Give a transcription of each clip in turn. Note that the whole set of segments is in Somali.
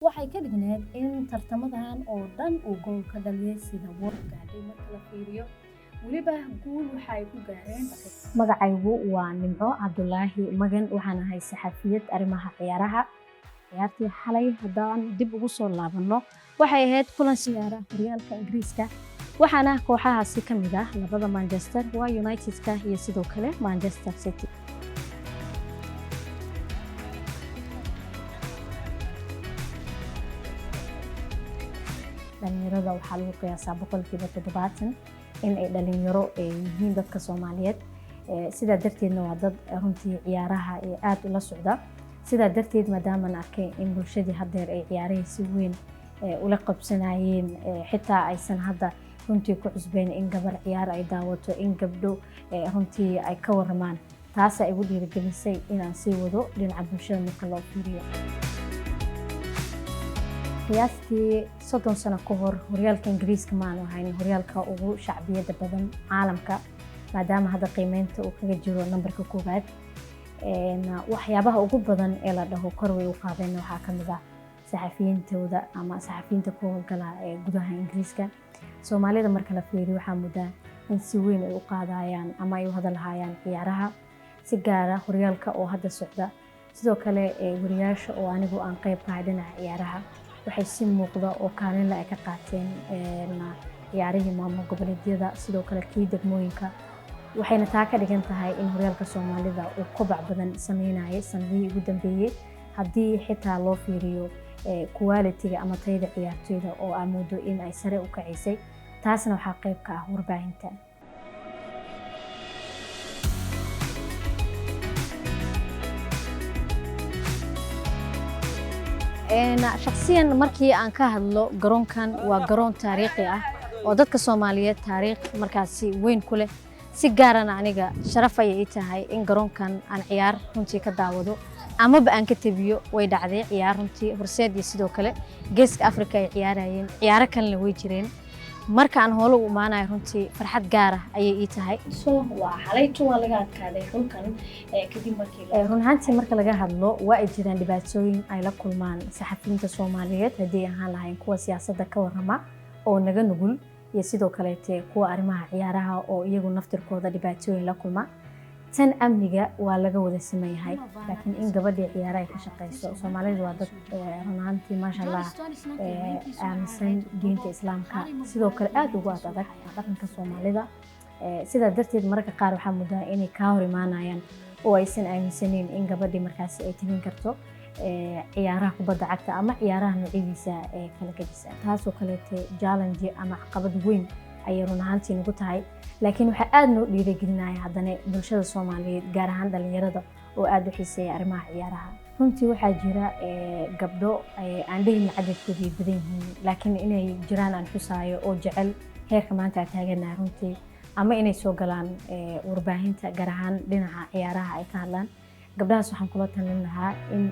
waxay ka dhigneed in tartamadan oo dhan uu gool ka dhaliyay sida World gaadhay marka la fiiriyo waliba guul waxa ay ku gaareen. Magacaygu waa Nimco Cabdulaahi Magan, waxaan ahay saxafiyad arrimaha ciyaaraha. ciyaartii xalay haddaan dib ugu soo laabano waxay ahayd kulan ciyaara horyaalka Ingiriiska, waxaana kooxahaasi ka mid ah labada Manchester United-ka iyo sidoo kale Manchester City. dhalinyarada waxaa lagu qiyaasaa 70% in ay dhalinyaro yihiin dadka Soomaaliyeed, sidaa darteedna waa dad runtii ciyaaraha aad ula socda. sidaa darteed maadaama aan arkay in bulshadii haddeer ay ciyaaraha si weyn ula qabsanayeen, xitaa aysan hadda runtii ku cusbeen in gabar ciyaar ay daawato, in gabdho runtii ay ka waramaan, taas ay igu dhiirigelisay inaan sii wado dhinaca bulshada marka loo fiiriyo. qiyaastii 30 sano ka hor horyaalka Ingiriiska ma aanu ahayn horyaalka ugu shacbiyada badan caalamka, maadaama hadda qiimeynta uu kaga jiro nambarka koowaad. waxyaabaha ugu badan ee la dhaho kor way u qaadeen waxaa ka mid ah saxafiyiintooda ama saxafiyiinta ku howlgala gudaha Ingiriiska. Soomaalida marka la fiiriyo waxaa mudaa in si weyn ay u qaadayaan ama ay u hadalhayaan ciyaaraha, si gaar ah horyaalka oo hadda socda. sidoo kale wariyaasha oo anigu aan qayb ka ahay dhinaca ciyaaraha waxay si muuqda oo kaalin ay ka qaateen ciyaarihii maamul goboleedyada, sidoo kale kii degmooyinka. waxayna taa ka dhigan tahay in horyaalka Soomaalida uu kobac badan sameynayay sanadihii ugu dambeeyay, haddii xitaa loo fiiriyo quality-ga ama tayada ciyaartoyda oo aan moodo in ay sare u kacisay. taasna waxaa qayb ka ah warbaahinta. shakhsiyan markii aan ka hadlo garoonkan waa garoon taariikhi ah oo dadka Soomaaliyeed taariikh markaasi weyn ku leh. si gaarana aniga sharaf ay tahay in garoonkan aan ciyaar runtii ka daawado ama aan ka tabiyo. way dhacday ciyaar runtii horseed iyo sidoo kale Geeska Afrika ay ciyaarayeen, ciyaaro kalena way jireen. marka aan howlo u imaanayo runtii farxad gaar ah ayay ii tahay. waa xalaytu waa laga adkaaday xulkan kadib markii run ahaantii marka laga hadlo waa ay jiraan dhibaatooyin ay la kulmaan saxafiyiinta Soomaaliyeed, haddii ahaan lahayn kuwa siyaasadda ka warrama oo naga nugul, iyo sidoo kale kuwa arrimaha ciyaaraha oo iyagu naftirkooda dhibaatooyin la kulma. tan amniga waa laga wada sameeyahay, laakiin in gabadha ciyaaraha ay ka shaqeyso. Soomaalidu waa dad run ahaantii maasha Allah aaminsan diinta Islaamka, sidoo kale aad ugu adag dhaqanka Soomaalida. sidaa darteed mararka qaar waxaa mudaa inay ka hor imaanayaan oo aysan aaminsaneyn in gabadhii markaasi ay tagin karto ciyaaraha kubadda cagta ama ciyaaraha noocyadiisa kala gedisan. taasoo kaleete challenge ama caqabad weyn ayay run ahaantii nagu tahay, laakiin waxaa aad noo dhiirigelinaya haddana bulshada Soomaaliyeed, gaar ahaan dhalinyarada oo aad u xiiseeya arrimaha ciyaaraha. runtii waxaa jira gabdho aan dhihin cadadkoodii badan yihiin, laakiin inay jiraan aan xusaayo oo jecel heerka maanta aan taaganahay runtii, ama inay soo galaan warbaahinta gaar ahaan dhinaca ciyaaraha ay ka hadlaan. gabdhahaas waxaan kula talin lahaa in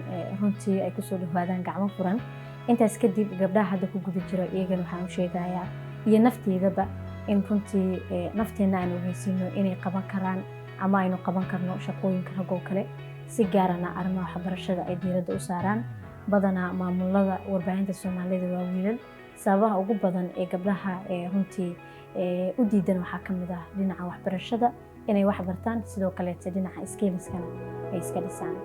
runtii ay kusoo dhawaadaan gacmo furan. intaas kadib gabdhaha hadda ku guda jiro iyagana waxaan u sheegayaa iyo nafteedaba in runtii nafteena aan ogeysiino inay qaban karaan ama aynu qaban karno shaqooyinka rag oo kale, si gaarana arrimaha waxbarashada ay diiradda u saaraan. badanaa maamulada warbaahinta Soomaalida waa wiilal. sababaha ugu badan ee gabdhaha runtii u diidan waxaa ka mid ah dhinaca waxbarashada, inay wax bartaan, sidoo kale dhinaca skills-kana ay iska dhisaan.